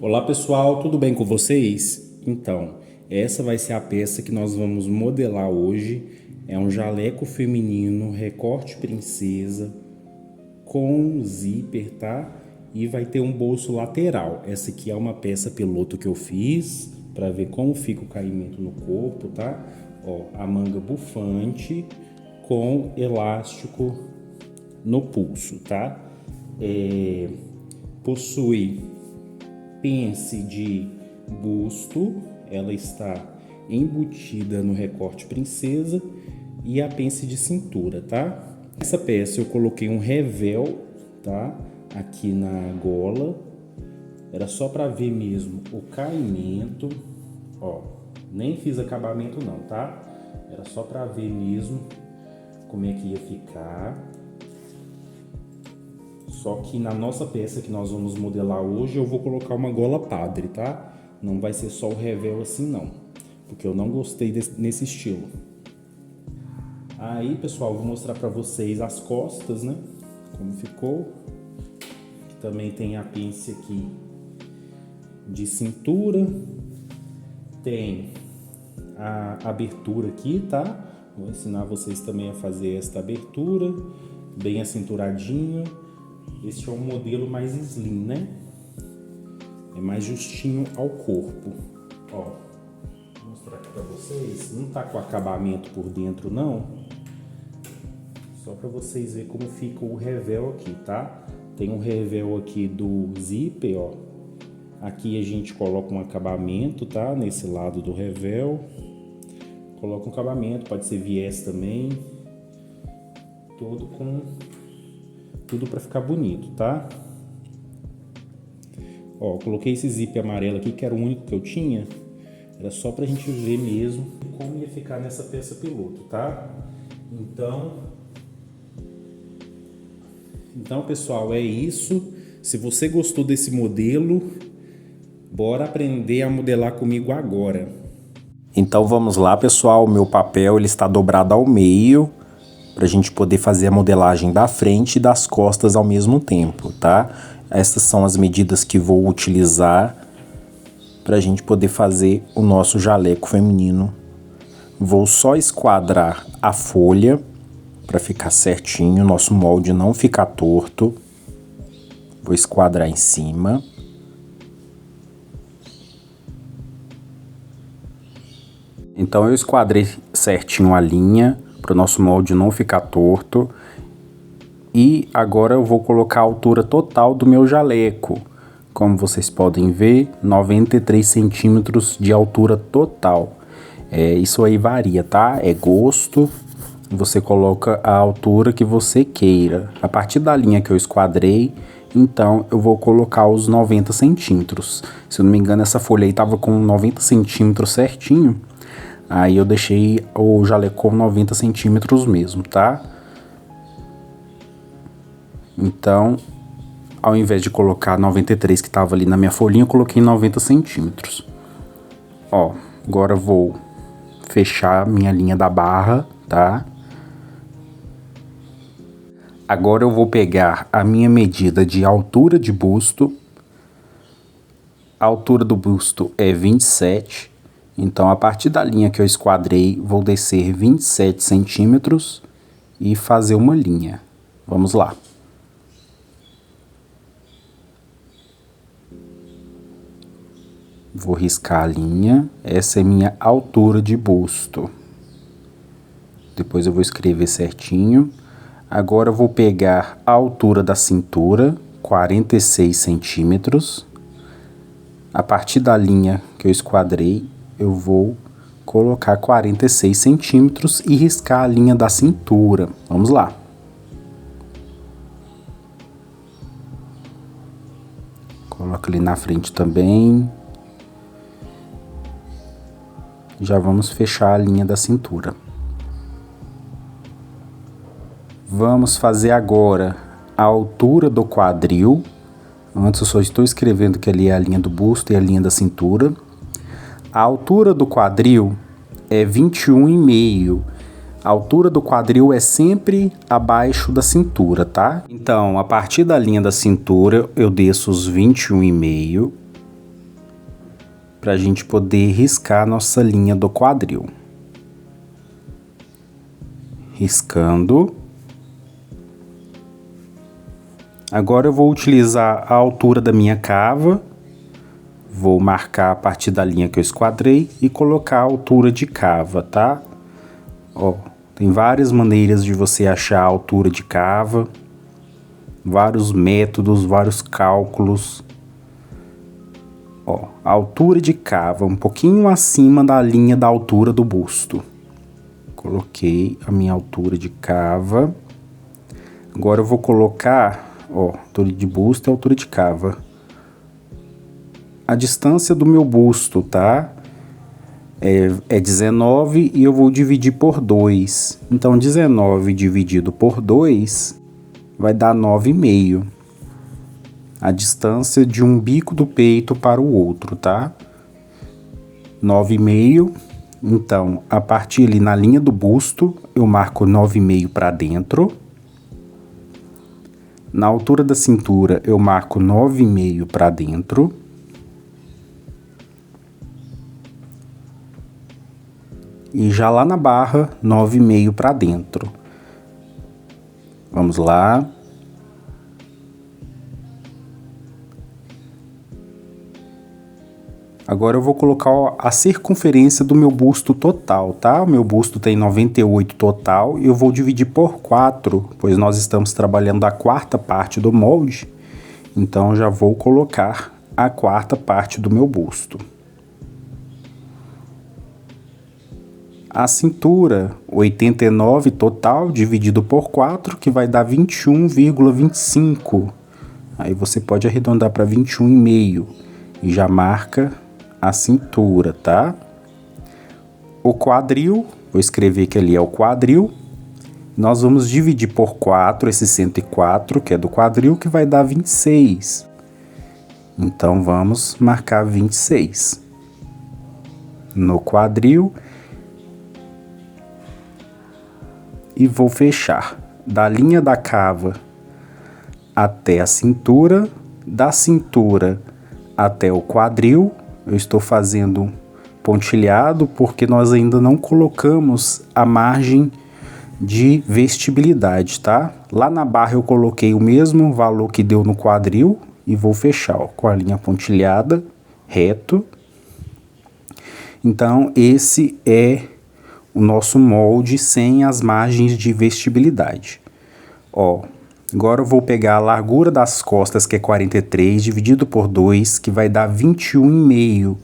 Olá pessoal, tudo bem com vocês? Então, essa vai ser a peça que nós vamos modelar hoje. É um jaleco feminino, recorte princesa, com zíper, tá? E vai ter um bolso lateral. Essa aqui é uma peça piloto que eu fiz para ver como fica o caimento no corpo, tá? Ó, a manga bufante com elástico no pulso, tá? Possui pence de busto, ela está embutida no recorte princesa e a pence de cintura, tá? Essa peça eu coloquei um revel, tá? Aqui na gola, era só para ver mesmo o caimento, ó, nem fiz acabamento não, tá? Era só para ver mesmo como é que ia ficar. Só que na nossa peça que nós vamos modelar hoje, eu vou colocar uma gola padre, tá? Não vai ser só o revel assim não, porque eu não gostei nesse estilo. Aí, pessoal, vou mostrar pra vocês as costas, né? Como ficou. Também tem a pence aqui de cintura. Tem a abertura aqui, tá? Vou ensinar vocês também a fazer esta abertura, bem acinturadinho. Este é um modelo mais slim, né? É mais justinho ao corpo. Ó, vou mostrar aqui pra vocês. Não tá com acabamento por dentro, não. Só pra vocês verem como fica o revel aqui, tá? Tem um revel aqui do zíper, ó. Aqui a gente coloca um acabamento, tá? Nesse lado do revel. Coloca um acabamento, pode ser viés também. Tudo para ficar bonito, tá? Ó, coloquei esse zíper amarelo aqui, que era o único que eu tinha. Era só pra gente ver mesmo como ia ficar nessa peça piloto, tá? Então, pessoal, é isso. Se você gostou desse modelo, bora aprender a modelar comigo agora. Então vamos lá, pessoal. O meu papel ele está dobrado ao meio, para a gente poder fazer a modelagem da frente e das costas ao mesmo tempo, tá? Essas são as medidas que vou utilizar para a gente poder fazer o nosso jaleco feminino. Vou só esquadrar a folha para ficar certinho, nosso molde não ficar torto. Vou esquadrar em cima. Então eu esquadrei certinho a linha para o nosso molde não ficar torto. E agora eu vou colocar a altura total do meu jaleco. Como vocês podem ver, 93 centímetros de altura total. Isso aí varia, tá? É gosto. Você coloca a altura que você queira. A partir da linha que eu esquadrei, então eu vou colocar os 90 centímetros. Se eu não me engano, essa folha aí tava com 90 centímetros certinho. Aí eu deixei o jaleco com 90 centímetros mesmo, tá? Então, ao invés de colocar 93 que tava ali na minha folhinha, eu coloquei 90 centímetros. Ó, agora eu vou fechar minha linha da barra, tá? Agora eu vou pegar a minha medida de altura de busto. A altura do busto é 27. Então, a partir da linha que eu esquadrei, vou descer 27 centímetros e fazer uma linha. Vamos lá. Vou riscar a linha. Essa é minha altura de busto. Depois eu vou escrever certinho. Agora eu vou pegar a altura da cintura, 46 centímetros. A partir da linha que eu esquadrei, eu vou colocar 46 centímetros e riscar a linha da cintura. Vamos lá. Coloco ali na frente também. Já vamos fechar a linha da cintura. Vamos fazer agora a altura do quadril. Antes eu só estou escrevendo que ali é a linha do busto e a linha da cintura. A altura do quadril é 21,5. A altura do quadril é sempre abaixo da cintura, tá? Então, a partir da linha da cintura, eu desço os 21,5 para a gente poder riscar nossa linha do quadril. Riscando. Agora eu vou utilizar a altura da minha cava, vou marcar a partir da linha que eu esquadrei e colocar a altura de cava, tá? Ó, tem várias maneiras de você achar a altura de cava, vários métodos, vários cálculos. Ó, a altura de cava um pouquinho acima da linha da altura do busto. Coloquei a minha altura de cava. Agora eu vou colocar, ó, altura de busto e altura de cava. A distância do meu busto, tá? É 19 e eu vou dividir por 2. Então, 19 dividido por 2 vai dar 9,5. A distância de um bico do peito para o outro, tá? 9,5. Então, a partir ali na linha do busto, eu marco 9,5 para dentro. Na altura da cintura, eu marco 9,5 para dentro. E já lá na barra, 9,5 para dentro. Vamos lá. Agora eu vou colocar a circunferência do meu busto total, tá? O meu busto tem 98 total e eu vou dividir por 4, pois nós estamos trabalhando a quarta parte do molde. Então, eu já vou colocar a quarta parte do meu busto. A cintura, 89 total, dividido por 4, que vai dar 21,25. Aí você pode arredondar para 21,5 e já marca a cintura, tá? O quadril, vou escrever que ali é o quadril. Nós vamos dividir por 4 esse 104, que é do quadril, que vai dar 26. Então, vamos marcar 26 no quadril. E vou fechar da linha da cava até a cintura, da cintura até o quadril. Eu estou fazendo pontilhado porque nós ainda não colocamos a margem de vestibilidade, tá? Lá na barra eu coloquei o mesmo valor que deu no quadril e vou fechar, ó, com a linha pontilhada, reto. Então, esse é o nosso molde sem as margens de vestibilidade. Ó, agora eu vou pegar a largura das costas, que é 43, dividido por 2, que vai dar 21,5.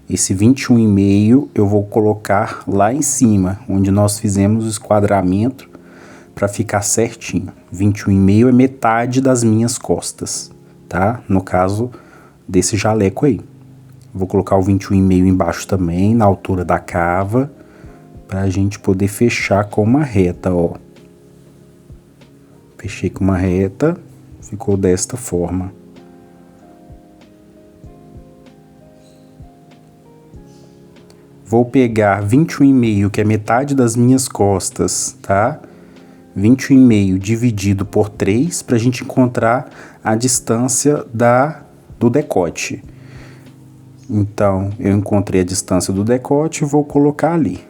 Esse 21,5 eu vou colocar lá em cima, onde nós fizemos o esquadramento para ficar certinho. 21,5 é metade das minhas costas, tá? No caso desse jaleco aí. Vou colocar o 21,5 embaixo também, na altura da cava, para a gente poder fechar com uma reta, ó. Fechei com uma reta, ficou desta forma. Vou pegar 21,5, que é metade das minhas costas, tá? 21,5 dividido por 3, para a gente encontrar a distância do decote. Então, eu encontrei a distância do decote e vou colocar ali.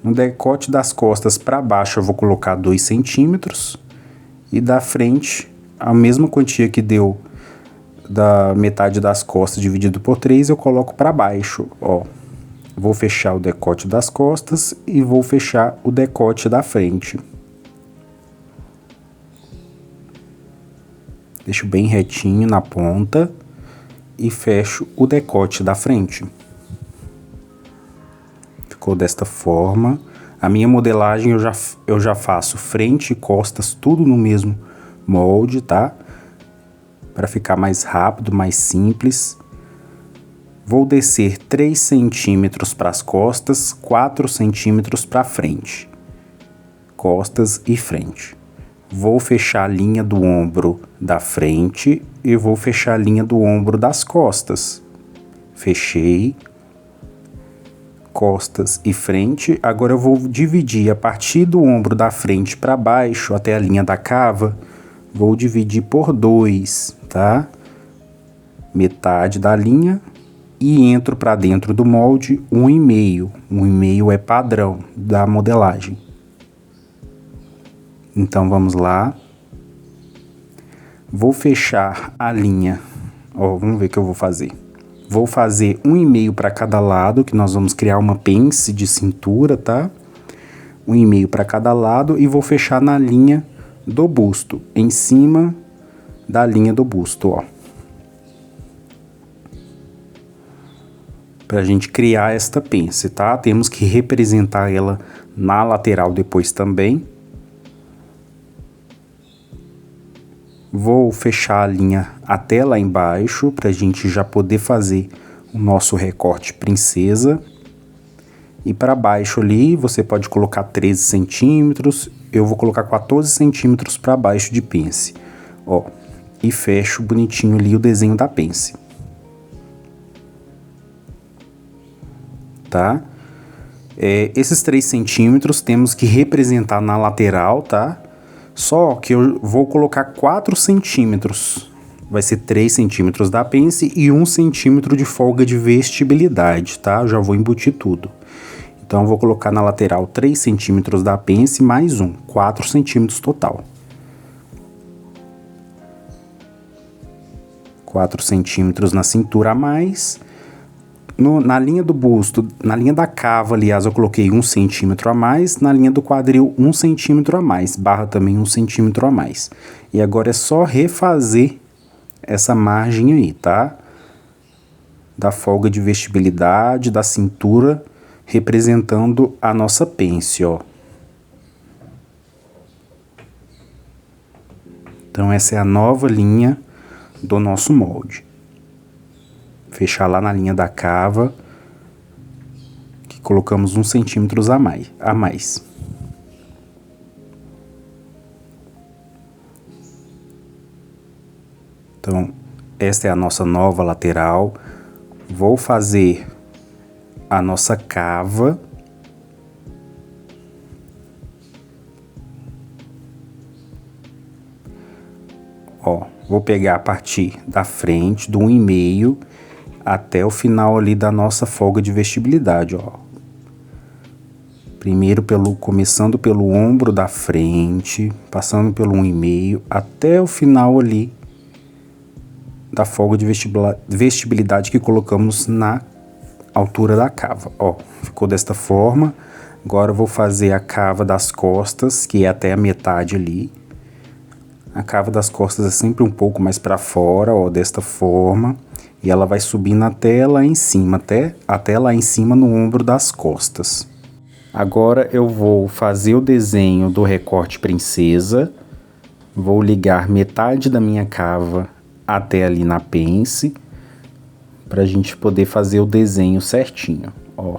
No decote das costas para baixo eu vou colocar 2 centímetros e da frente a mesma quantia que deu da metade das costas dividido por 3 eu coloco para baixo, ó. Vou fechar o decote das costas e vou fechar o decote da frente. Deixo bem retinho na ponta e fecho o decote da frente. Ficou desta forma. A minha modelagem eu já faço frente e costas tudo no mesmo molde, tá? Para ficar mais rápido, mais simples. Vou descer 3 centímetros para as costas, 4 centímetros para frente. Costas e frente. Vou fechar a linha do ombro da frente e vou fechar a linha do ombro das costas. Fechei. Costas e frente. Agora eu vou dividir a partir do ombro da frente para baixo até a linha da cava. Vou dividir por 2, tá? metade da linha e entro para dentro do molde 1,5. 1,5 é padrão da modelagem. Então vamos lá. Vou fechar a linha. Ó, vamos ver o que eu vou fazer. Vou fazer 1,5 para cada lado, que nós vamos criar uma pence de cintura, tá? 1,5 para cada lado e vou fechar na linha do busto, em cima da linha do busto, ó. Pra gente criar esta pence, tá? Temos que representar ela na lateral depois também. Vou fechar a linha até lá embaixo, pra gente já poder fazer o nosso recorte princesa. E para baixo ali, você pode colocar 13 centímetros, eu vou colocar 14 centímetros para baixo de pence. Ó, e fecho bonitinho ali o desenho da pence. Tá? Esses 3 centímetros temos que representar na lateral, tá? Só que eu vou colocar 4 centímetros. Vai ser 3 centímetros da pence e 1 centímetro de folga de vestibilidade, tá? Eu já vou embutir tudo. Então, eu vou colocar na lateral 3 centímetros da pence mais 1, 4 centímetros total. 4 centímetros na cintura a mais. Na linha do busto, na linha da cava, aliás, eu coloquei 1 centímetro a mais. Na linha do quadril, 1 centímetro a mais. Barra também 1 centímetro a mais. E agora é só refazer essa margem aí, tá? Da folga de vestibilidade, da cintura, representando a nossa pence, ó. Então, essa é a nova linha do nosso molde. Fechar lá na linha da cava, que colocamos 1 centímetro a mais. Então, esta é a nossa nova lateral. Vou fazer a nossa cava. Ó, vou pegar a partir da frente, do 1,5 até o final ali da nossa folga de vestibilidade, ó. Primeiro começando pelo ombro da frente, passando pelo 1,5 até o final ali da folga de vestibilidade que colocamos na altura da cava, ó. Ficou desta forma. Agora eu vou fazer a cava das costas, que é até a metade ali. A cava das costas é sempre um pouco mais para fora, ó, desta forma. E ela vai subindo até lá em cima, até lá em cima no ombro das costas. Agora eu vou fazer o desenho do recorte princesa. Vou ligar metade da minha cava até ali na pence, pra gente poder fazer o desenho certinho, ó.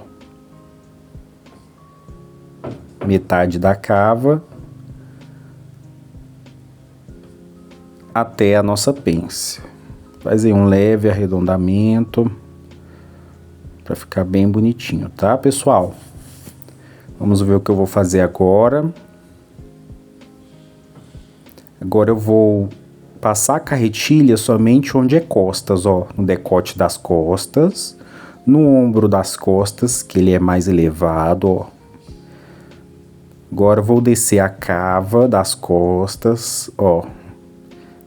Metade da cava até a nossa pence. Faz aí um leve arredondamento para ficar bem bonitinho, tá, pessoal? Vamos ver o que eu vou fazer agora. Agora eu vou passar a carretilha somente onde é costas, ó, no decote das costas, no ombro das costas, que ele é mais elevado, ó. Agora eu vou descer a cava das costas, ó,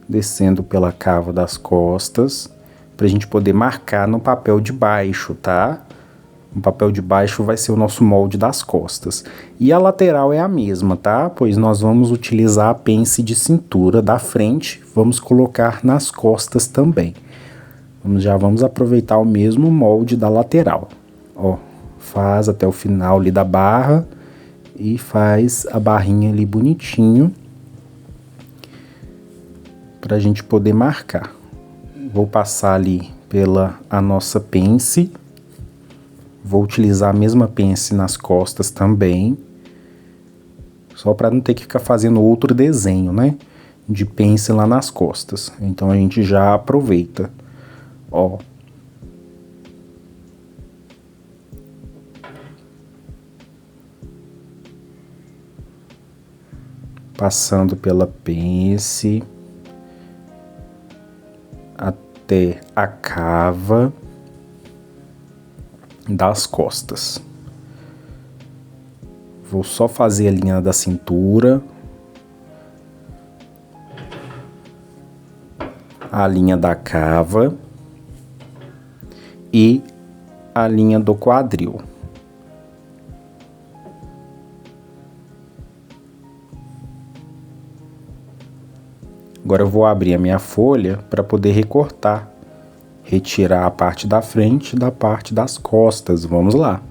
descendo pela cava das costas, pra gente poder marcar no papel de baixo, tá? O papel de baixo vai ser o nosso molde das costas. E a lateral é a mesma, tá? Pois nós vamos utilizar a pence de cintura da frente, vamos colocar nas costas também. Já vamos aproveitar o mesmo molde da lateral. Ó, faz até o final ali da barra e faz a barrinha ali bonitinho pra gente poder marcar. Vou passar ali pela a nossa pence. Vou utilizar a mesma pence nas costas também. Só para não ter que ficar fazendo outro desenho, né? De pence lá nas costas. Então a gente já aproveita. Ó. Passando pela pence até a cava das costas. Vou só fazer a linha da cintura, a linha da cava e a linha do quadril. Agora eu vou abrir a minha folha para poder recortar, retirar a parte da frente da parte das costas. Vamos lá.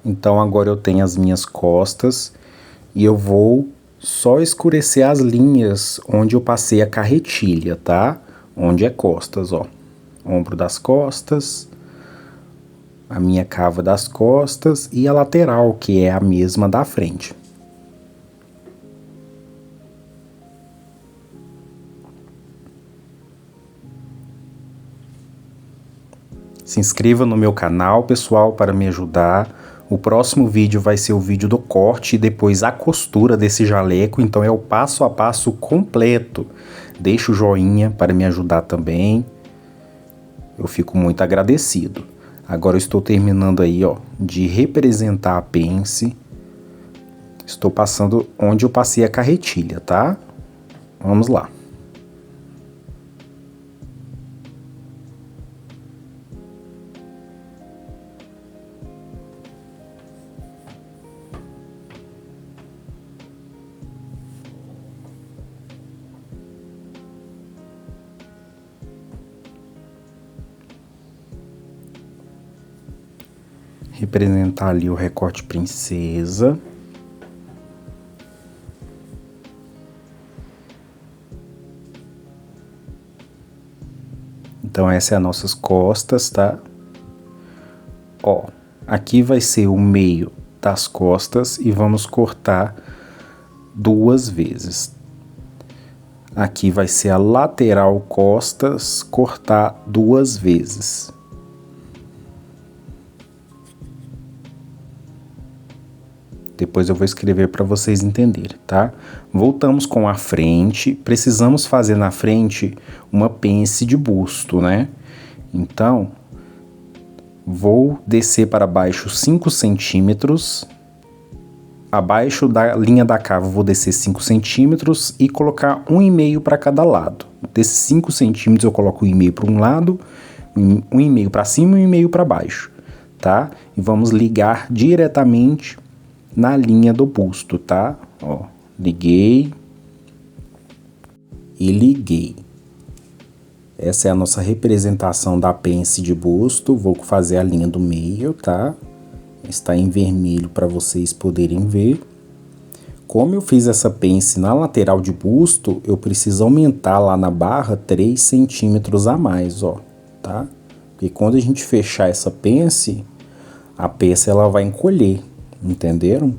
Então agora eu tenho as minhas costas e eu vou só escurecer as linhas onde eu passei a carretilha, tá? Onde é costas, ó. Ombro das costas, a minha cava das costas e a lateral, que é a mesma da frente. Se inscreva no meu canal, pessoal, para me ajudar. O próximo vídeo vai ser o vídeo do corte e depois a costura desse jaleco, então é o passo a passo completo. Deixa o joinha para me ajudar também. Eu fico muito agradecido. Agora eu estou terminando aí, ó, de representar a pence. Estou passando onde eu passei a carretilha, tá? Vamos lá. Representar ali o recorte princesa. Então essa é as nossas costas, tá? Ó, aqui vai ser o meio das costas e vamos cortar 2 vezes. Aqui vai ser a lateral costas, cortar 2 vezes. Depois eu vou escrever para vocês entenderem, tá? Voltamos com a frente. Precisamos fazer na frente uma pence de busto, né? Então, vou descer para baixo 5 centímetros. Abaixo da linha da cava, vou descer 5 centímetros e colocar 1,5 para cada lado. Desses 5 centímetros, eu coloco 1,5 para um lado, 1,5 para cima e 1,5 para baixo, tá? E vamos ligar diretamente na linha do busto, tá? Ó, liguei e liguei. Essa é a nossa representação da pence de busto. Vou fazer a linha do meio, tá? Está em vermelho para vocês poderem ver. Como eu fiz essa pence na lateral de busto, eu preciso aumentar lá na barra 3 centímetros a mais, ó, tá? Porque quando a gente fechar essa pence, a peça ela vai encolher. Entenderam?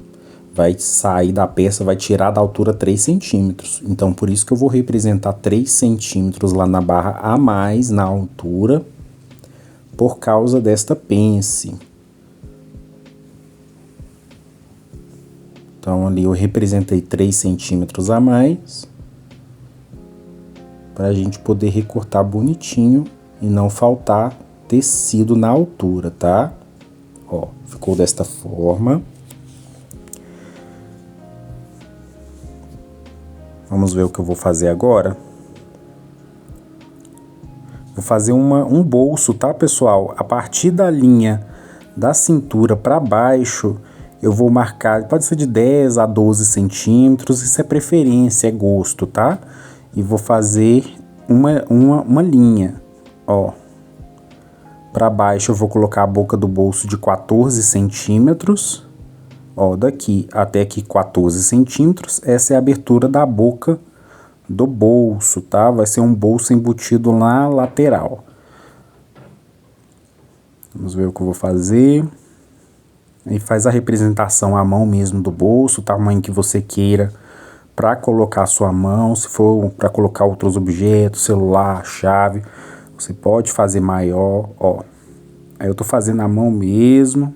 Vai sair da peça, vai tirar da altura 3 centímetros. Então, por isso que eu vou representar 3 centímetros lá na barra a mais na altura, por causa desta pence. Então, ali eu representei 3 centímetros a mais, para a gente poder recortar bonitinho e não faltar tecido na altura, tá? Ó, ficou desta forma. Vamos ver o que eu vou fazer agora. Vou fazer um bolso, tá, pessoal? A partir da linha da cintura para baixo, eu vou marcar, pode ser de 10 a 12 centímetros, isso é preferência, é gosto, tá? E vou fazer uma linha, ó. Para baixo eu vou colocar a boca do bolso de 14 centímetros. Ó, daqui até aqui 14 centímetros. Essa é a abertura da boca do bolso, tá? Vai ser um bolso embutido na lateral. Vamos ver o que eu vou fazer. Aí faz a representação à mão mesmo do bolso, o tamanho que você queira para colocar a sua mão. Se for para colocar outros objetos, celular, chave, você pode fazer maior, ó. Aí eu tô fazendo à mão mesmo,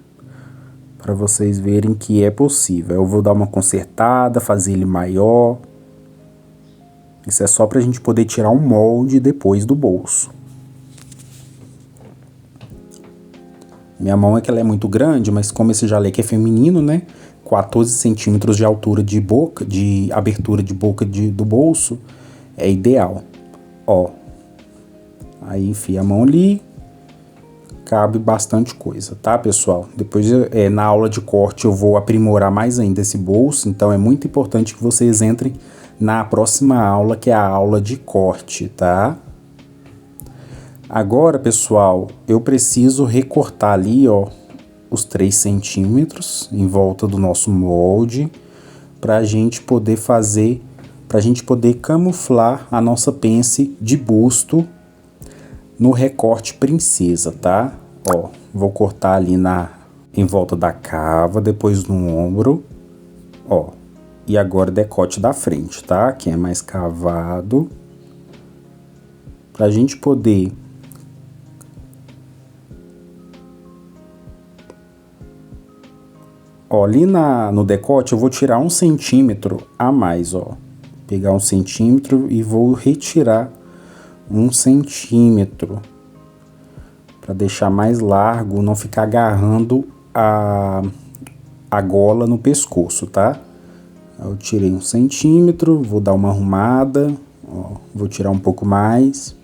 para vocês verem que é possível. Eu vou dar uma consertada, fazer ele maior. Isso é só pra gente poder tirar um molde depois do bolso. Minha mão é que ela é muito grande, mas como esse jaleco é feminino, né? 14 centímetros de altura de boca, de abertura de boca do bolso, é ideal. Ó. Aí enfia a mão ali. Cabe bastante coisa, tá, pessoal? Depois, na aula de corte, eu vou aprimorar mais ainda esse bolso. Então, é muito importante que vocês entrem na próxima aula, que é a aula de corte, tá? Agora, pessoal, eu preciso recortar ali, ó, os 3 centímetros em volta do nosso molde, pra gente poder fazer, pra gente poder camuflar a nossa pence de busto no recorte princesa, tá? Ó, vou cortar ali em volta da cava, depois no ombro, ó. E agora decote da frente, tá? Que é mais cavado. Pra gente poder ó, ali no decote eu vou tirar 1 centímetro a mais, ó. Pegar 1 centímetro e vou retirar 1 centímetro. Pra deixar mais largo, não ficar agarrando a gola no pescoço, tá? Eu tirei 1 centímetro, vou dar uma arrumada, ó, vou tirar um pouco mais.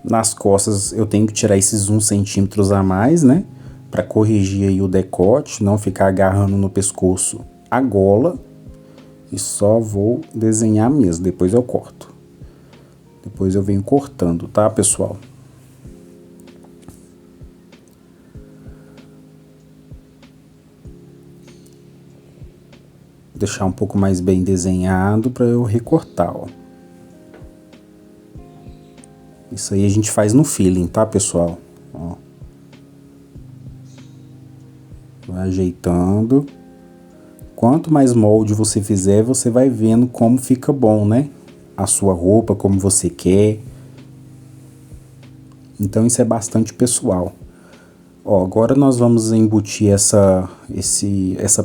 Nas costas eu tenho que tirar esses 1 centímetros a mais, né? Pra corrigir aí o decote, não ficar agarrando no pescoço a gola. E só vou desenhar mesmo, depois eu corto. Depois eu venho cortando, tá, pessoal? Deixar um pouco mais bem desenhado para eu recortar, ó. Isso aí a gente faz no feeling, tá, pessoal? Ó. Vai ajeitando. Quanto mais molde você fizer, você vai vendo como fica bom, né? A sua roupa, como você quer. Então isso é bastante pessoal. Ó, agora nós vamos embutir essa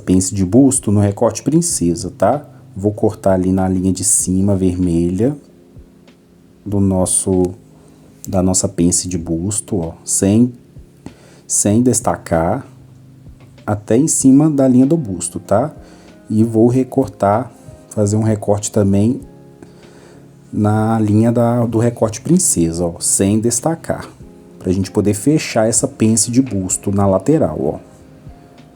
pence de busto no recorte princesa, tá? Vou cortar ali na linha de cima, vermelha, da nossa pence de busto, ó, sem destacar, até em cima da linha do busto, tá? E vou recortar, fazer um recorte também na linha do recorte princesa, ó, sem destacar, pra gente poder fechar essa pence de busto na lateral, ó.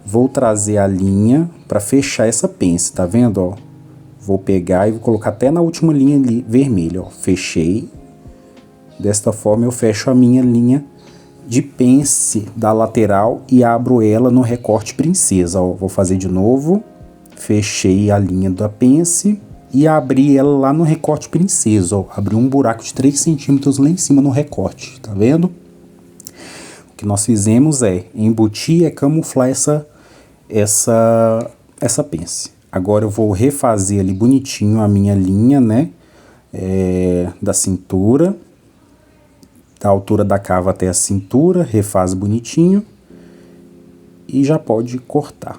Vou trazer a linha pra fechar essa pence, tá vendo, ó? Vou pegar e vou colocar até na última linha ali, vermelha, ó. Fechei. Desta forma eu fecho a minha linha de pence da lateral e abro ela no recorte princesa, ó. Vou fazer de novo. Fechei a linha da pence e abri ela lá no recorte princesa, ó. Abri um buraco de 3 centímetros lá em cima no recorte, tá vendo? O que nós fizemos é embutir, camuflar essa pence. Agora eu vou refazer ali bonitinho a minha linha, né? Da cintura, da altura da cava até a cintura, refaz bonitinho e já pode cortar.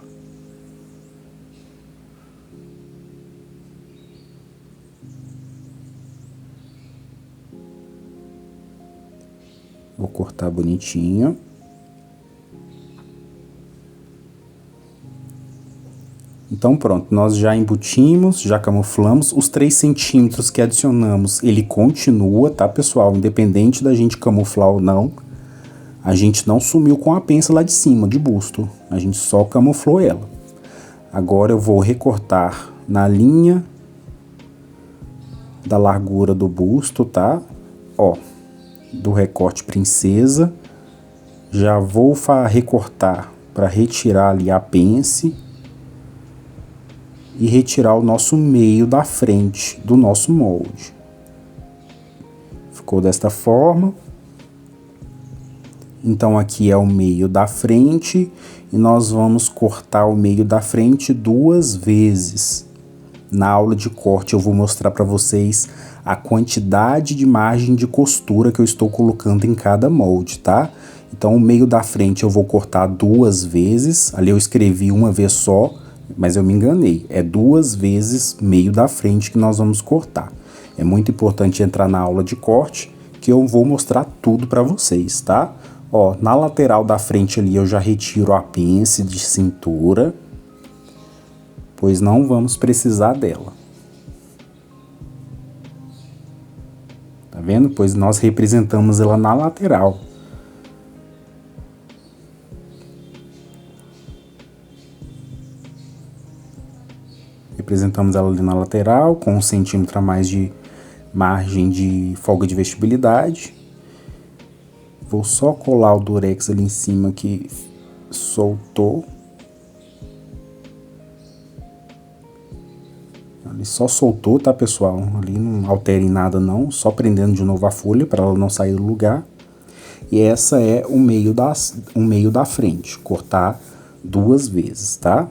Vou cortar bonitinho. Então pronto, nós já embutimos, já camuflamos. Os 3 centímetros que adicionamos, ele continua, tá, pessoal? Independente da gente camuflar ou não, a gente não sumiu com a pence lá de cima, de busto. A gente só camuflou ela. Agora eu vou recortar na linha da largura do busto, tá? Ó, do recorte princesa. Já vou recortar para retirar ali a pence e retirar o nosso meio da frente do nosso molde. Ficou desta forma. Então aqui é o meio da frente e nós vamos cortar o meio da frente 2 vezes. na aula de corte eu vou mostrar para vocês a quantidade de margem de costura que eu estou colocando em cada molde, tá? Então o meio da frente eu vou cortar 2 vezes, ali eu escrevi uma vez só, mas eu me enganei, é 2 vezes meio da frente que nós vamos cortar. É muito importante entrar na aula de corte, que eu vou mostrar tudo para vocês, tá? Ó, na lateral da frente ali eu já retiro a pence de cintura, pois não vamos precisar dela. Tá vendo? Pois nós representamos ela na lateral. Representamos ela ali na lateral, com 1 centímetro a mais de margem de folga de vestibilidade. Vou só colar o durex ali em cima que soltou. Ali só soltou, tá, pessoal? Ali não altera em nada não, só prendendo de novo a folha para ela não sair do lugar. E essa é o meio da frente, cortar 2 vezes, tá?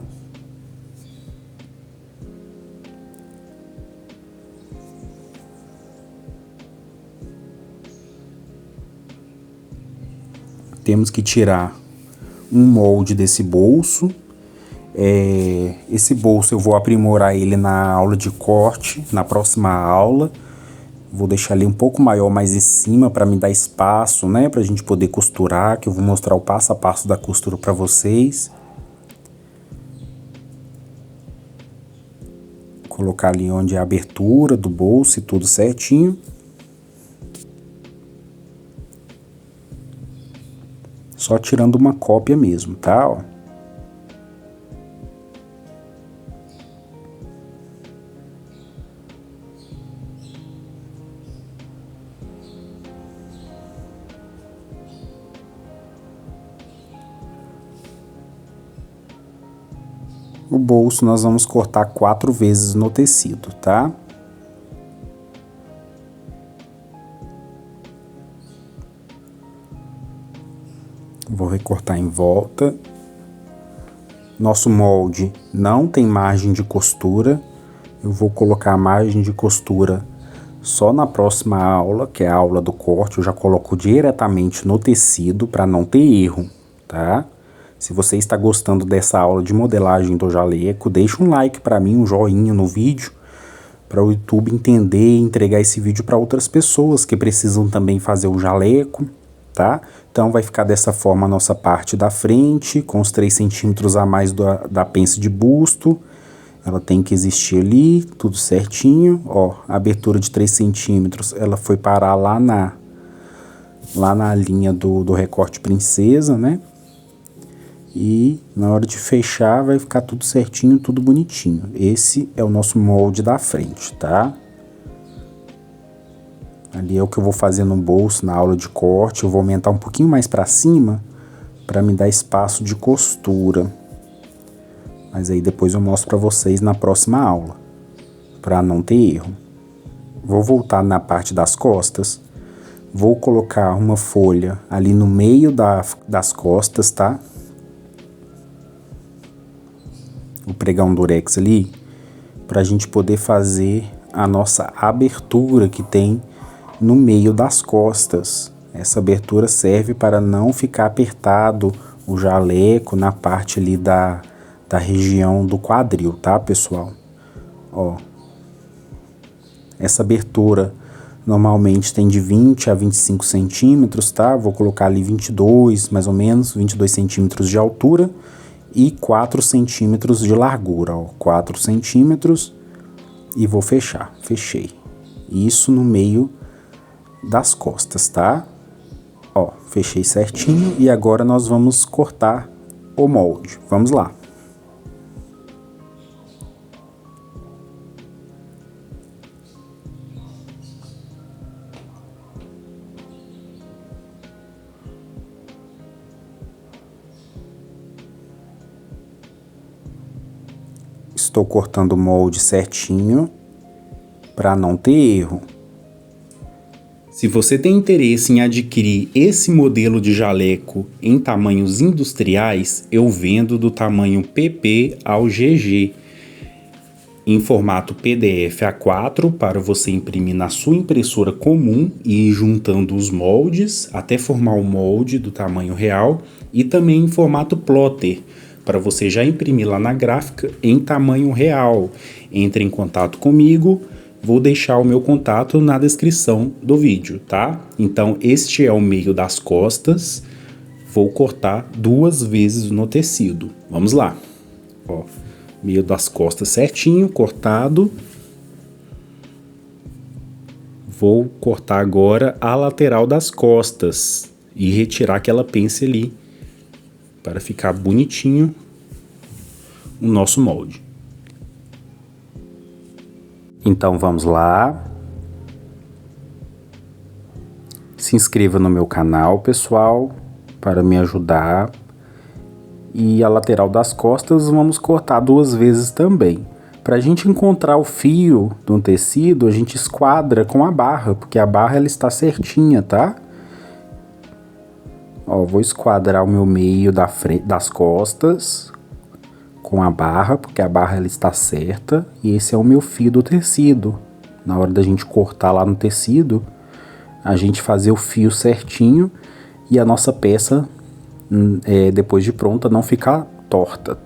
Temos que tirar um molde desse bolso. Esse bolso eu vou aprimorar ele na aula de corte, na próxima aula. Vou deixar ele um pouco maior mais em cima para me dar espaço, né? Pra gente poder costurar, que eu vou mostrar o passo a passo da costura para vocês. Colocar ali onde é a abertura do bolso e tudo certinho. Só tirando uma cópia mesmo, tá? Ó. O bolso nós vamos cortar 4 vezes no tecido, tá? Vou recortar em volta. Nosso molde não tem margem de costura. Eu vou colocar a margem de costura só na próxima aula, que é a aula do corte. Eu já coloco diretamente no tecido para não ter erro, tá? Se você está gostando dessa aula de modelagem do jaleco, deixa um like para mim, um joinha no vídeo, para o YouTube entender e entregar esse vídeo para outras pessoas que precisam também fazer o jaleco, tá? Então vai ficar dessa forma a nossa parte da frente, com os 3 centímetros a mais da pence de busto. Ela tem que existir ali, tudo certinho. Ó, a abertura de 3 centímetros, ela foi parar lá na linha do recorte princesa, né? E na hora de fechar vai ficar tudo certinho, tudo bonitinho. Esse é o nosso molde da frente, tá? Ali é o que eu vou fazer no bolso, na aula de corte. Eu vou aumentar um pouquinho mais pra cima, pra me dar espaço de costura. Mas aí depois eu mostro pra vocês na próxima aula, pra não ter erro. Vou voltar na parte das costas. Vou colocar uma folha ali no meio das costas, tá? Vou pregar um durex ali, pra gente poder fazer a nossa abertura que tem no meio das costas. Essa abertura serve para não ficar apertado o jaleco na parte ali da região do quadril, tá, pessoal? Ó, essa abertura normalmente tem de 20 a 25 centímetros, tá? Vou colocar ali 22, mais ou menos, 22 centímetros de altura e 4 centímetros de largura, ó, 4 centímetros, e vou fechar, fechei. Isso no meio das costas, tá? Ó, fechei certinho e agora nós vamos cortar o molde. Vamos lá. Estou cortando o molde certinho para não ter erro. Se você tem interesse em adquirir esse modelo de jaleco em tamanhos industriais, eu vendo do tamanho PP ao GG. em formato PDF A4 para você imprimir na sua impressora comum e ir juntando os moldes até formar o molde do tamanho real, e também em formato plotter para você já imprimir lá na gráfica em tamanho real. Entre em contato comigo, vou deixar o meu contato na descrição do vídeo, tá? Então este é o meio das costas, vou cortar 2 vezes no tecido. Vamos lá, ó. Meio das costas certinho, cortado. Vou cortar agora a lateral das costas e retirar aquela pence ali para ficar bonitinho o nosso molde. Então vamos lá. Se inscreva no meu canal, pessoal, para me ajudar. E a lateral das costas vamos cortar 2 vezes também. Para a gente encontrar o fio do tecido, a gente esquadra com a barra, porque a barra ela está certinha, tá? Ó, vou esquadrar o meu meio das costas com a barra, porque a barra ela está certa. E esse é o meu fio do tecido. Na hora da gente cortar lá no tecido, a gente fazer o fio certinho e a nossa peça, depois de pronta, não ficar torta.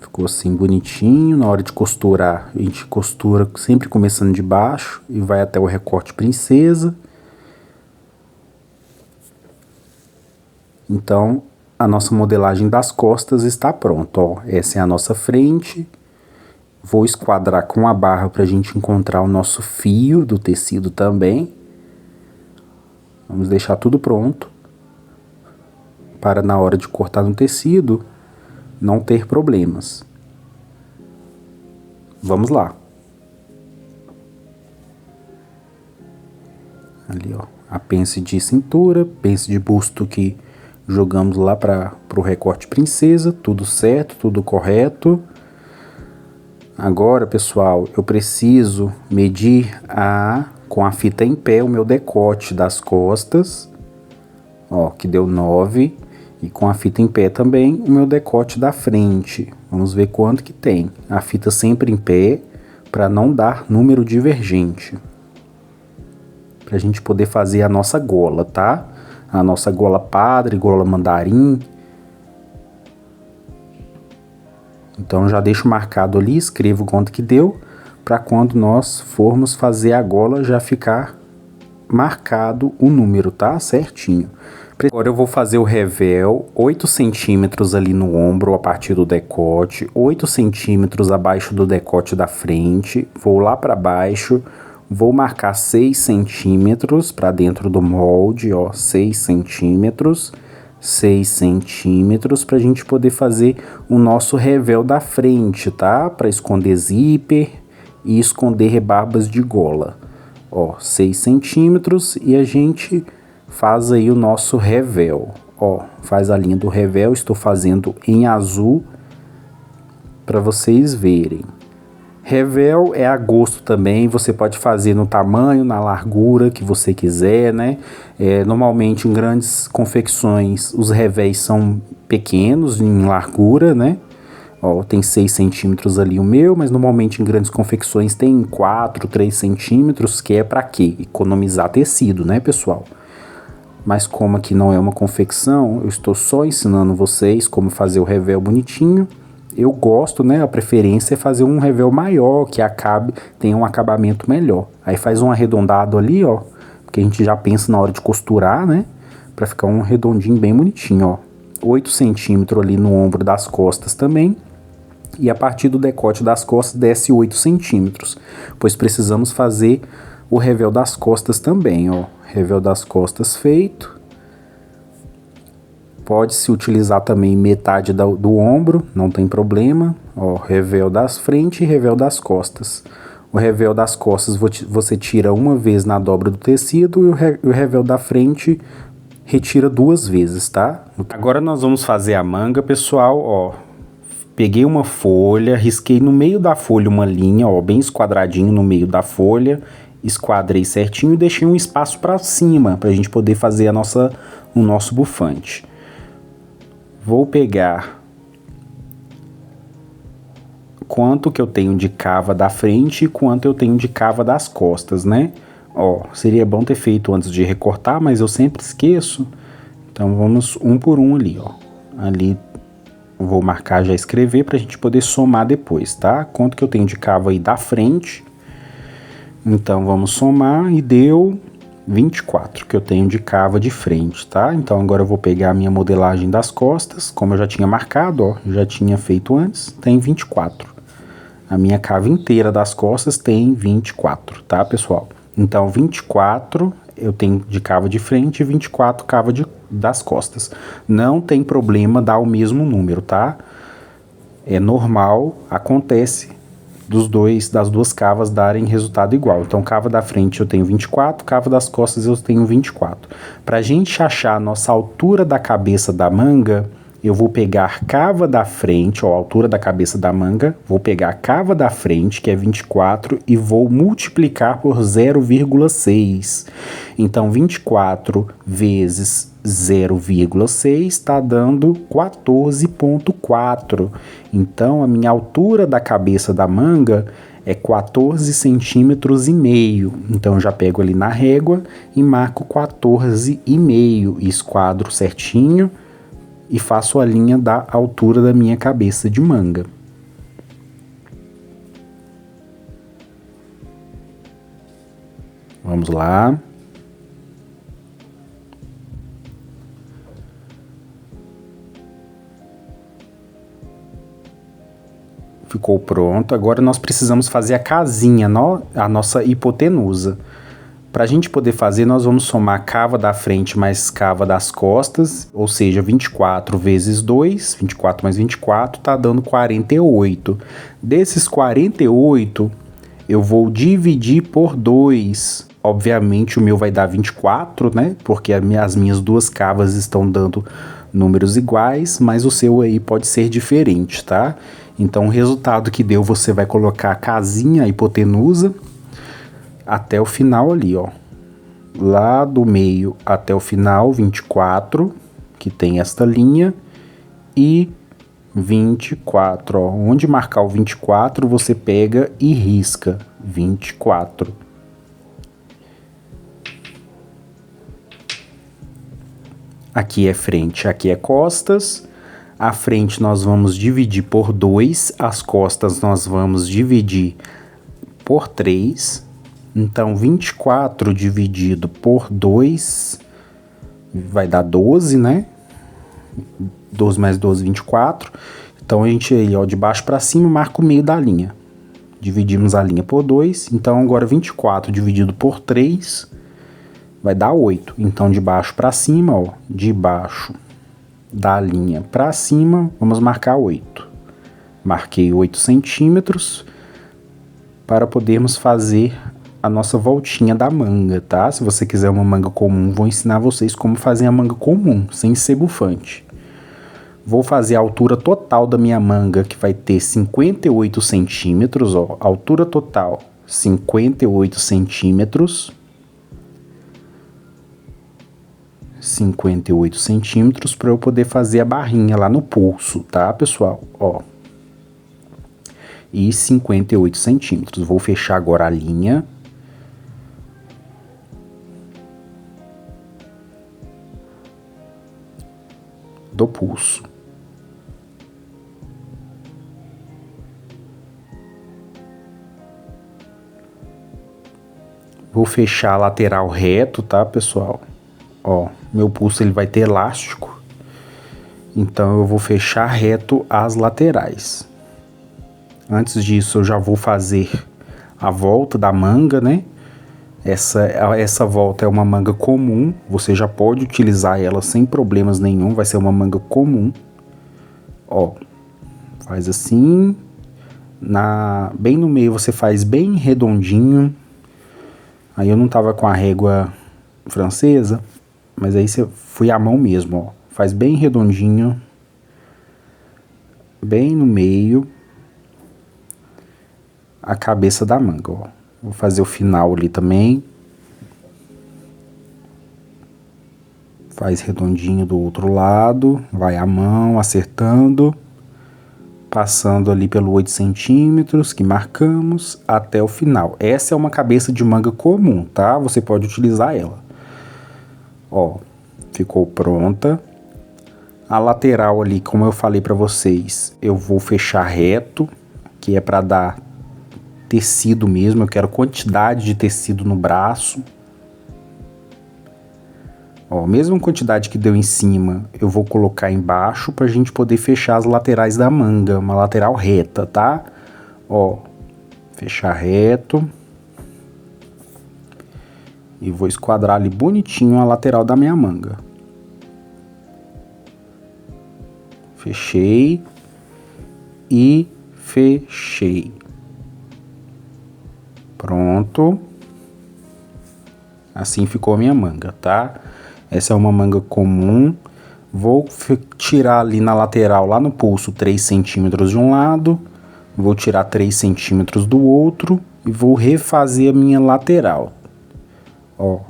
Ficou assim bonitinho. Na hora de costurar, a gente costura sempre começando de baixo e vai até o recorte princesa. Então, a nossa modelagem das costas está pronta, ó. Essa é a nossa frente. Vou esquadrar com a barra para a gente encontrar o nosso fio do tecido também. Vamos deixar tudo pronto para na hora de cortar no tecido não ter problemas. Vamos lá. Ali, ó, a pence de cintura, pence de busto que jogamos lá para o recorte princesa, tudo certo, tudo correto. Agora, pessoal, eu preciso medir com a fita em pé o meu decote das costas, ó, que deu 9, e com a fita em pé também o meu decote da frente. Vamos ver quanto que tem. A fita sempre em pé, para não dar número divergente. Pra gente poder fazer a nossa gola, tá? A nossa gola padre, gola mandarim. Então já deixo marcado ali, escrevo quanto que deu, para quando nós formos fazer a gola já ficar marcado o número, tá? Certinho. Agora eu vou fazer o revel, 8 centímetros ali no ombro a partir do decote, 8 centímetros abaixo do decote da frente, vou lá para baixo, vou marcar 6 centímetros para dentro do molde, ó, 6 centímetros, 6 centímetros para a gente poder fazer o nosso revel da frente, tá? Para esconder zíper e esconder rebarbas de gola. Ó, 6 centímetros e a gente faz aí o nosso revel. Ó, faz a linha do revel, estou fazendo em azul para vocês verem. Revel é a gosto também, você pode fazer no tamanho, na largura que você quiser, né? Normalmente em grandes confecções os revéis são pequenos em largura, né? Ó, tem 6 centímetros ali o meu, mas normalmente em grandes confecções tem 4, 3 centímetros, que é para quê? Economizar tecido, né, pessoal? Mas como aqui não é uma confecção, eu estou só ensinando vocês como fazer o revel bonitinho. Eu gosto, né, a preferência é fazer um revel maior, que tenha um acabamento melhor. Aí faz um arredondado ali, ó, porque a gente já pensa na hora de costurar, né, para ficar um redondinho bem bonitinho, ó. 8 centímetros ali no ombro das costas também. E a partir do decote das costas desce 8 centímetros, pois precisamos fazer o revel das costas também, ó. Revel das costas feito. Pode-se utilizar também metade do ombro, não tem problema. Ó, revel das frente e revel das costas. O revel das costas você tira uma vez na dobra do tecido e o revel da frente retira 2 vezes, tá? Agora nós vamos fazer a manga, pessoal, ó. Peguei uma folha, risquei no meio da folha uma linha, ó, bem esquadradinho no meio da folha. Esquadrei certinho e deixei um espaço para cima, para a gente poder fazer o nosso bufante. Vou pegar quanto que eu tenho de cava da frente e quanto eu tenho de cava das costas, né? Ó, seria bom ter feito antes de recortar, mas eu sempre esqueço. Então vamos um por um ali, ó. Ali vou marcar, já escrever pra gente poder somar depois, tá? Quanto que eu tenho de cava aí da frente. Então vamos somar e deu 24 que eu tenho de cava de frente, tá? Então agora eu vou pegar a minha modelagem das costas, como eu já tinha marcado, ó, já tinha feito antes, tem 24. A minha cava inteira das costas tem 24, tá, pessoal? Então 24 eu tenho de cava de frente e 24 cava das costas. Não tem problema dar o mesmo número, tá? É normal, acontece das duas cavas darem resultado igual. Então, cava da frente eu tenho 24, cava das costas eu tenho 24. Para a gente achar a nossa altura da cabeça da manga, eu vou pegar cava da frente, ó, a altura da cabeça da manga, vou pegar cava da frente, que é 24, e vou multiplicar por 0,6. Então, 24 vezes 0,6 está dando 14,4. Então, a minha altura da cabeça da manga é 14 centímetros e meio. Então, eu já pego ali na régua e marco 14,5. Esquadro certinho e faço a linha da altura da minha cabeça de manga. Vamos lá. Ficou pronto. Agora nós precisamos fazer a casinha, a nossa hipotenusa. Para a gente poder fazer, nós vamos somar cava da frente mais cava das costas, ou seja, 24 vezes 2, 24 mais 24, tá dando 48. Desses 48, eu vou dividir por 2. Obviamente, o meu vai dar 24, né? Porque as minhas duas cavas estão dando números iguais, mas o seu aí pode ser diferente, tá? Então, o resultado que deu, você vai colocar a casinha, a hipotenusa, até o final ali, ó. Lá do meio até o final, 24, que tem esta linha, e 24, ó. Onde marcar o 24, você pega e risca 24. Aqui é frente, aqui é costas. A frente nós vamos dividir por 2, as costas nós vamos dividir por 3. Então, 24 dividido por 2 vai dar 12, né? 12 mais 12, 24. Então, a gente aí, ó, de baixo para cima, marca o meio da linha. Dividimos a linha por 2. Então, agora 24 dividido por 3 vai dar 8. Então, de baixo para cima, ó, de baixo da linha para cima, vamos marcar 8. Marquei 8 centímetros para podermos fazer a nossa voltinha da manga, tá? Se você quiser uma manga comum, vou ensinar vocês como fazer a manga comum, sem ser bufante. Vou fazer a altura total da minha manga, que vai ter 58 centímetros, ó. Altura total, 58 centímetros. 58 centímetros para eu poder fazer a barrinha lá no pulso, tá, pessoal? Ó. E 58 centímetros. Vou fechar agora a linha. Do pulso. Vou fechar a lateral reto, tá, pessoal? Ó, meu pulso ele vai ter elástico, então eu vou fechar reto as laterais. Antes disso, eu já vou fazer a volta da manga, né? Essa volta é uma manga comum, você já pode utilizar ela sem problemas nenhum, vai ser uma manga comum. Ó, faz assim, bem no meio você faz bem redondinho. Aí eu não tava com a régua francesa, mas aí você fui à mão mesmo, ó. Faz bem redondinho, bem no meio, a cabeça da manga, ó. Vou fazer o final ali também. Faz redondinho do outro lado, vai a mão acertando. passando ali pelo 8 centímetros que marcamos até o final. Essa é uma cabeça de manga comum, tá? Você pode utilizar ela. Ó, ficou pronta. A lateral ali, como eu falei pra vocês, eu vou fechar reto, que é pra dar tecido mesmo. Eu quero quantidade de tecido no braço. Ó, a mesma quantidade que deu em cima, eu vou colocar embaixo pra gente poder fechar as laterais da manga, uma lateral reta, tá? Ó, fechar reto. E vou esquadrar ali bonitinho a lateral da minha manga. Fechei. E fechei. Pronto. Assim ficou a minha manga, tá? Essa é uma manga comum. Vou tirar ali na lateral, lá no pulso, 3 centímetros de um lado. Vou tirar 3 centímetros do outro. E vou refazer a minha lateral. Ó.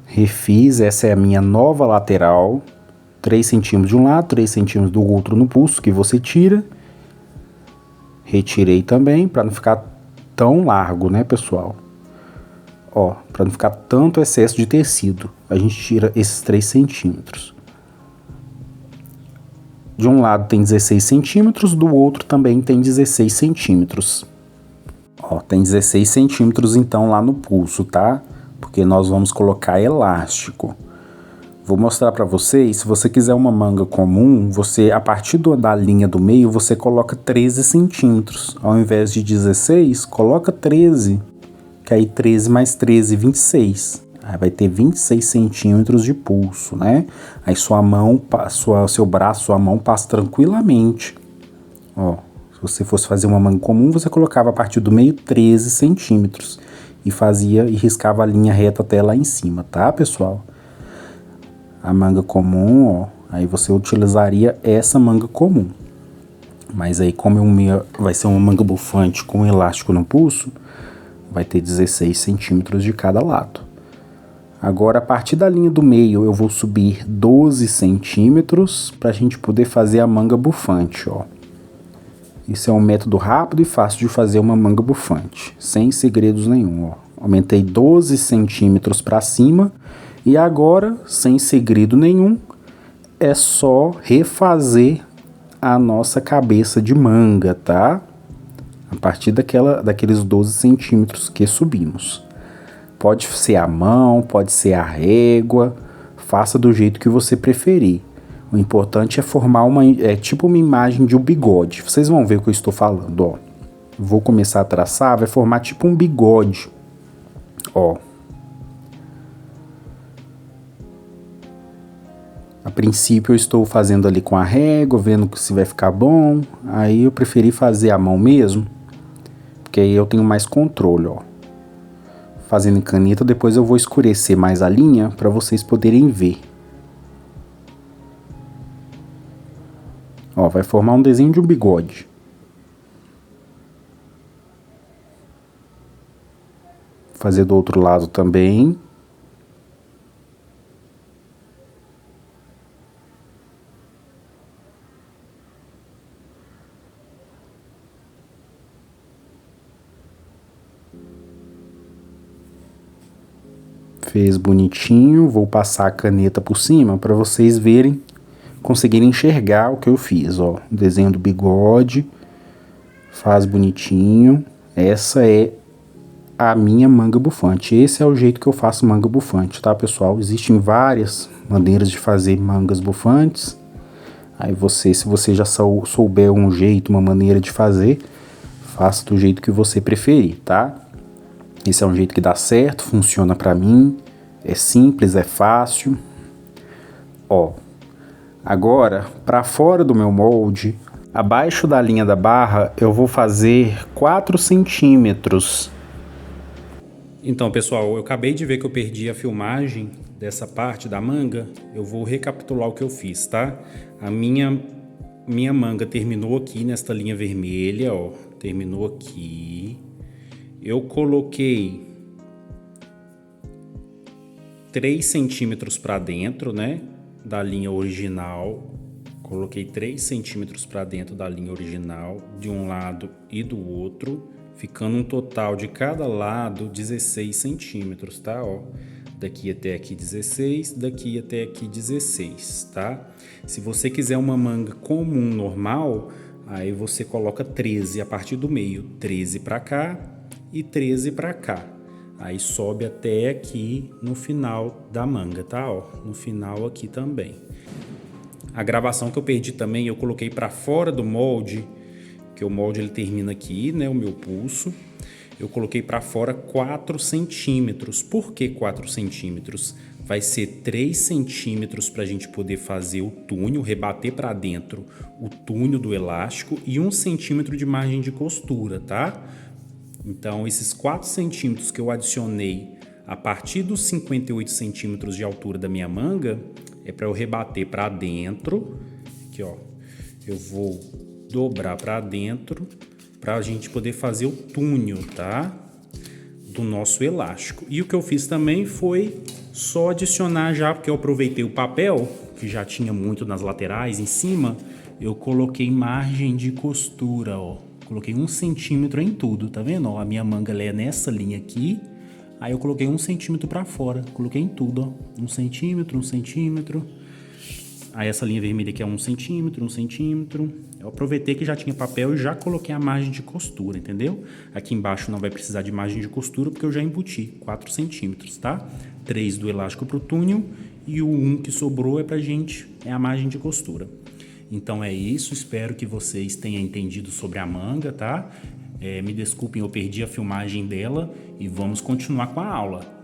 Refiz, essa é a minha nova lateral. 3 centímetros de um lado, 3 centímetros do outro no pulso, que você tira. Retirei também, para não ficar tão largo, né, pessoal? Ó, para não ficar tanto excesso de tecido, a gente tira esses 3 centímetros. De um lado tem 16 centímetros, do outro também tem 16 centímetros. Ó, tem 16 centímetros então lá no pulso, tá? Porque nós vamos colocar elástico. Vou mostrar para vocês, se você quiser uma manga comum, você, a partir da linha do meio, você coloca 13 centímetros. Ao invés de 16, coloca 13. Que aí 13 mais 13, 26. Aí vai ter 26 centímetros de pulso, né? Aí sua mão, seu braço, sua mão passa tranquilamente. Ó, se você fosse fazer uma manga comum, você colocava a partir do meio 13 centímetros. E fazia e riscava a linha reta até lá em cima, tá, pessoal? A manga comum, ó, aí você utilizaria essa manga comum. Mas aí como vai ser uma manga bufante com elástico no pulso, vai ter 16 centímetros de cada lado. Agora, a partir da linha do meio, eu vou subir 12 centímetros para a gente poder fazer a manga bufante, ó. Isso é um método rápido e fácil de fazer uma manga bufante, sem segredos nenhum, ó. Aumentei 12 centímetros para cima e agora, sem segredo nenhum, é só refazer a nossa cabeça de manga, tá? A partir daqueles 12 centímetros que subimos. Pode ser a mão, pode ser a régua, faça do jeito que você preferir. O importante é formar tipo uma imagem de um bigode. Vocês vão ver o que eu estou falando, ó. Vou começar a traçar, vai formar tipo um bigode, ó. A princípio eu estou fazendo ali com a régua, vendo se vai ficar bom. Aí eu preferi fazer a mão mesmo, porque aí eu tenho mais controle, ó. Fazendo em caneta, depois eu vou escurecer mais a linha para vocês poderem ver. Ó, vai formar um desenho de um bigode. Fazer do outro lado também. Fez bonitinho, vou passar a caneta por cima para vocês verem, conseguirem enxergar o que eu fiz, ó. O desenho do bigode, faz bonitinho. Essa é a minha manga bufante. Esse é o jeito que eu faço manga bufante, tá, pessoal? Existem várias maneiras de fazer mangas bufantes. Aí se você já souber um jeito, uma maneira de fazer, faça do jeito que você preferir, tá? Esse é um jeito que dá certo, funciona pra mim, é simples, é fácil. Ó, agora, pra fora do meu molde, abaixo da linha da barra, eu vou fazer 4 centímetros. Então, pessoal, eu acabei de ver que eu perdi a filmagem dessa parte da manga. Eu vou recapitular o que eu fiz, tá? A minha manga terminou aqui nesta linha vermelha, ó, terminou aqui. Eu coloquei 3 centímetros para dentro, né, da linha original, Coloquei 3 centímetros para dentro da linha original, de um lado e do outro, ficando um total de cada lado 16 centímetros, tá? Ó, daqui até aqui 16, daqui até aqui 16, tá? Se você quiser uma manga comum, normal, aí você coloca 13 a partir do meio, 13 para cá e 13 para cá. Aí sobe até aqui no final da manga, tá? Ó, no final aqui também. A gravação que eu perdi também, eu coloquei para fora do molde, que o molde ele termina aqui, né, o meu pulso. Eu coloquei para fora 4 centímetros. Por que 4 centímetros? Vai ser 3 centímetros para a gente poder fazer o túnel, rebater para dentro o túnel do elástico e 1 centímetro de margem de costura, tá? Então, esses 4 centímetros que eu adicionei a partir dos 58 centímetros de altura da minha manga, é para eu rebater para dentro. Aqui, ó, eu vou dobrar para dentro para a gente poder fazer o túnel, tá? Do nosso elástico. E o que eu fiz também foi só adicionar já, porque eu aproveitei o papel, que já tinha muito nas laterais, em cima, eu coloquei margem de costura, ó. Coloquei 1 centímetro em tudo, tá vendo? Ó, a minha manga ela é nessa linha aqui. Aí eu coloquei 1 centímetro para fora, coloquei em tudo, ó. 1 centímetro, 1 centímetro. Aí essa linha vermelha aqui é 1 centímetro, 1 centímetro. Eu aproveitei que já tinha papel e já coloquei a margem de costura, entendeu? Aqui embaixo não vai precisar de margem de costura porque eu já embuti 4 centímetros, tá? 3 do elástico pro túnel e o 1 que sobrou é a margem de costura. Então é isso, espero que vocês tenham entendido sobre a manga, tá? Me desculpem, eu perdi a filmagem dela e vamos continuar com a aula.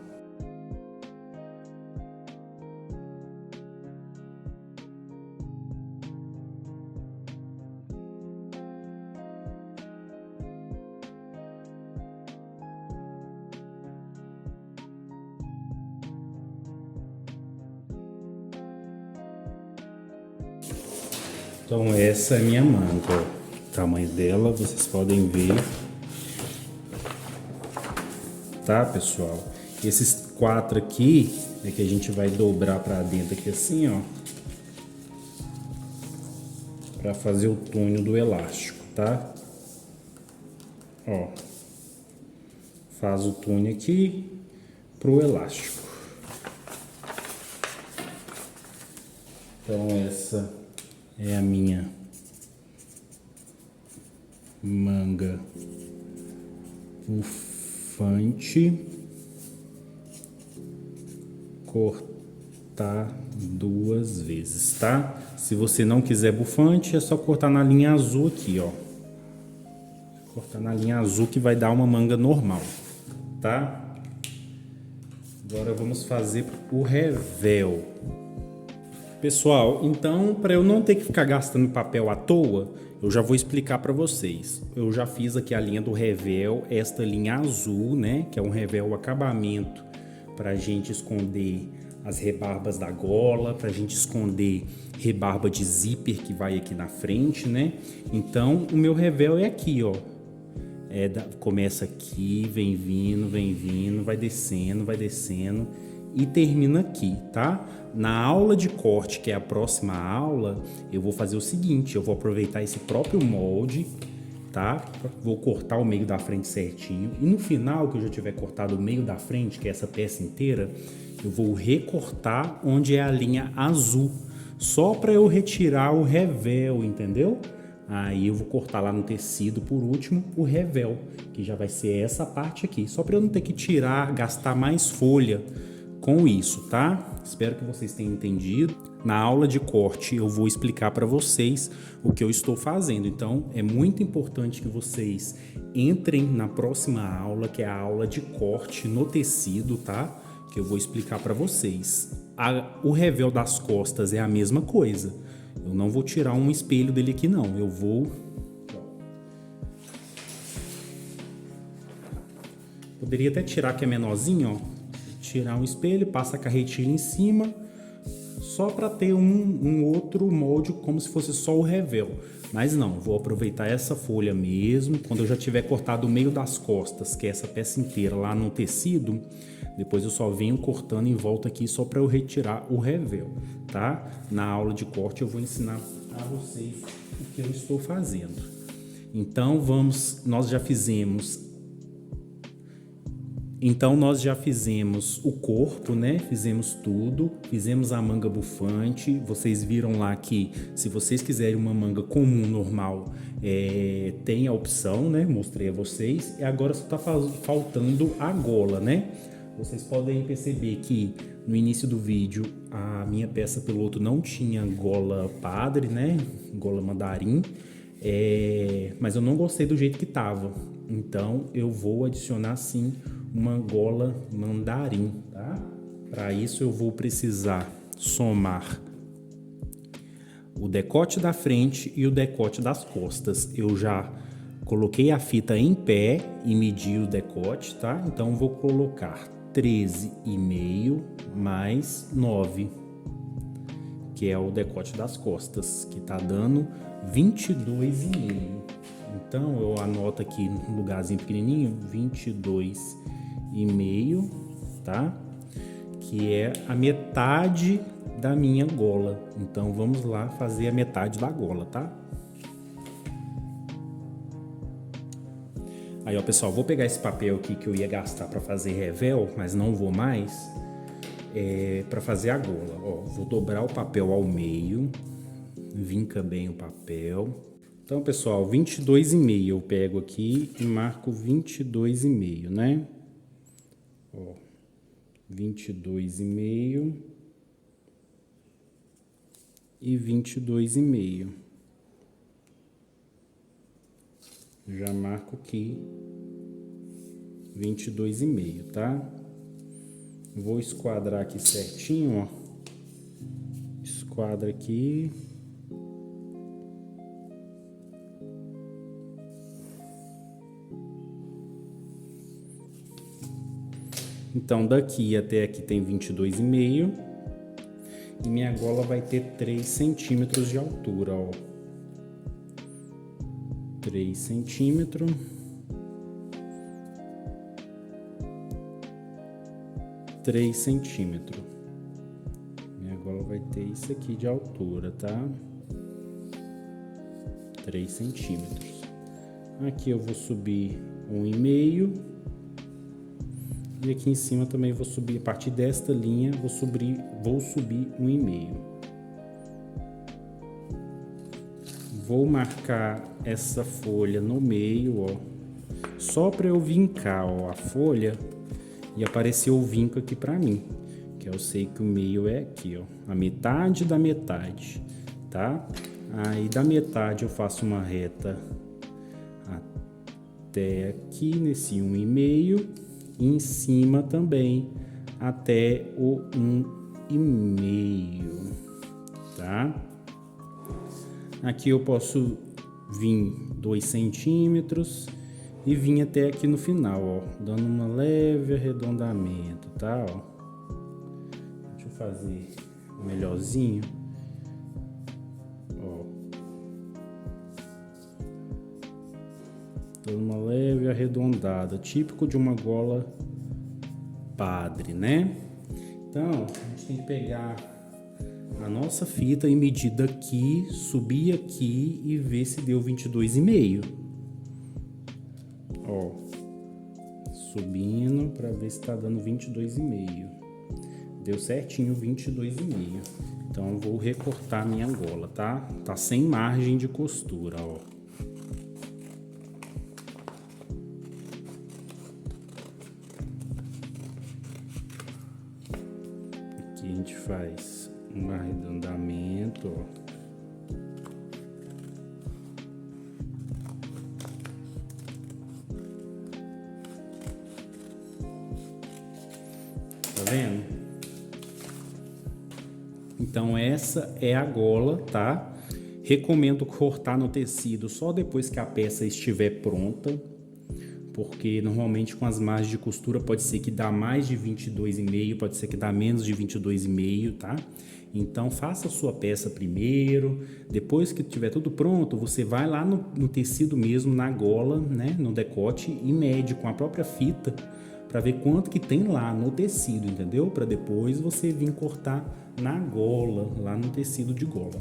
Então essa é a minha manga, ó. O tamanho dela, vocês podem ver. Tá, pessoal? Esses 4 aqui é que a gente vai dobrar pra dentro aqui assim, ó. Pra fazer o túnel do elástico, tá? Ó. Faz o túnel aqui pro elástico. Então essa é a minha manga bufante, cortar 2 vezes, tá? Se você não quiser bufante, é só cortar na linha azul aqui, ó. Cortar na linha azul que vai dar uma manga normal, tá? Agora vamos fazer o revel. Pessoal, então, para eu não ter que ficar gastando papel à toa, eu já vou explicar para vocês. Eu já fiz aqui a linha do revel, esta linha azul, né? Que é um revel acabamento para a gente esconder as rebarbas da gola, para a gente esconder rebarba de zíper que vai aqui na frente, né? Então, o meu revel é aqui, ó. Começa aqui, vem vindo, vai descendo e termina aqui, tá? Na aula de corte, que é a próxima aula, eu vou fazer o seguinte, eu vou aproveitar esse próprio molde, tá? Vou cortar o meio da frente certinho e no final, que eu já tiver cortado o meio da frente, que é essa peça inteira, eu vou recortar onde é a linha azul, só para eu retirar o revel, entendeu? Aí eu vou cortar lá no tecido, por último, o revel, que já vai ser essa parte aqui, só para eu não ter que tirar, gastar mais folha com isso, tá? Espero que vocês tenham entendido. Na aula de corte eu vou explicar para vocês o que eu estou fazendo. Então é muito importante que vocês entrem na próxima aula, que é a aula de corte no tecido, tá? Que eu vou explicar para vocês. O revel das costas é a mesma coisa. Eu não vou tirar um espelho dele aqui não. Eu vou... Poderia até tirar que é menorzinho, ó. Tirar um espelho, passa a carretilha em cima, só para ter um outro molde como se fosse só o revel. Mas não, vou aproveitar essa folha mesmo. Quando eu já tiver cortado o meio das costas, que é essa peça inteira lá no tecido, depois eu só venho cortando em volta aqui só para eu retirar o revel, tá? Na aula de corte eu vou ensinar a vocês o que eu estou fazendo. Então nós já fizemos o corpo, né? Fizemos tudo, fizemos a manga bufante. Vocês viram lá que se vocês quiserem uma manga comum, normal, tem a opção, né? Mostrei a vocês. E agora só tá faltando a gola, né? Vocês podem perceber que no início do vídeo a minha peça piloto não tinha gola padre, né? Gola mandarim. Mas eu não gostei do jeito que tava. Então eu vou adicionar sim uma gola mandarim, tá? Para isso eu vou precisar somar o decote da frente e o decote das costas. Eu já coloquei a fita em pé e medi o decote, tá? Então vou colocar 13,5 mais 9, que é o decote das costas, que tá dando 22,5. Então eu anoto aqui no lugarzinho pequenininho 22,5, tá? Que é a metade da minha gola. Então vamos lá fazer a metade da gola, tá? Aí, ó, pessoal, vou pegar esse papel aqui que eu ia gastar para fazer revel, mas não vou mais, para fazer a gola. Ó, vou dobrar o papel ao meio, vinca bem o papel. Então, pessoal, 22,5 eu pego aqui e marco 22,5, né? Ó, 22,5 e 22,5. Já marco aqui 22,5, tá? Vou esquadrar aqui certinho, ó. Esquadra aqui. Então, daqui até aqui tem 22,5 e minha gola vai ter 3 centímetros de altura, ó. 3 centímetros. Minha gola vai ter isso aqui de altura, tá? 3 centímetros. Aqui eu vou subir 1,5. E aqui em cima também vou subir, a partir desta linha, vou subir 1,5. Vou marcar essa folha no meio, ó, só para eu vincar, ó, a folha e aparecer o vinco aqui para mim, que eu sei que o meio é aqui, ó, a metade da metade, tá? Aí da metade eu faço uma reta até aqui nesse 1,5 e em cima também até o 1,5, tá? Aqui eu posso vir 2 centímetros e vir até aqui no final, ó, dando uma leve arredondamento, tá? Ó. Deixa eu fazer melhorzinho. Ó. Dando uma leve arredondada, típico de uma gola padre, né? Então, a gente tem que pegar a nossa fita e medir daqui, subir aqui e ver se deu 22,5. Ó, subindo para ver se tá dando 22,5. Deu certinho 22,5. Então eu vou recortar minha gola, tá? Tá sem margem de costura, ó. Aqui a gente faz um arredondamento, ó. Tá vendo? Então essa é a gola, tá? Recomendo cortar no tecido só depois que a peça estiver pronta, porque normalmente com as margens de costura pode ser que dá mais de 22,5, pode ser que dá menos de 22,5, tá? Então faça a sua peça primeiro, depois que tiver tudo pronto, você vai lá no tecido mesmo, na gola, né, no decote e mede com a própria fita para ver quanto que tem lá no tecido, entendeu? Para depois você vir cortar na gola, lá no tecido de gola.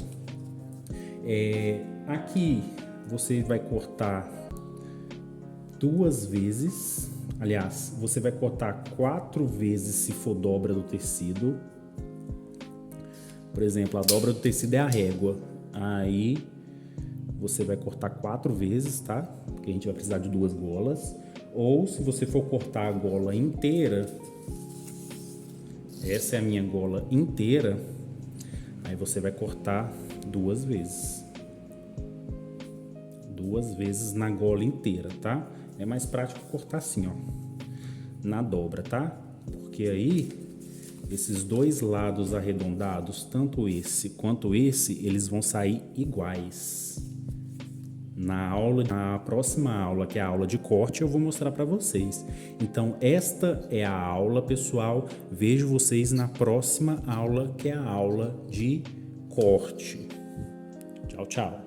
Aqui você vai cortar 2 vezes, aliás, você vai cortar 4 vezes se for dobra do tecido. Por exemplo, a dobra do tecido é a régua, aí você vai cortar 4 vezes, tá? Porque a gente vai precisar de 2 golas. Ou se você for cortar a gola inteira, essa é a minha gola inteira, aí você vai cortar 2 vezes. 2 vezes na gola inteira, tá? É mais prático cortar assim, ó, na dobra, tá? Porque aí, esses 2 lados arredondados, tanto esse quanto esse, eles vão sair iguais. Na próxima aula, que é a aula de corte, eu vou mostrar para vocês. Então, esta é a aula, pessoal. Vejo vocês na próxima aula, que é a aula de corte. Tchau, tchau.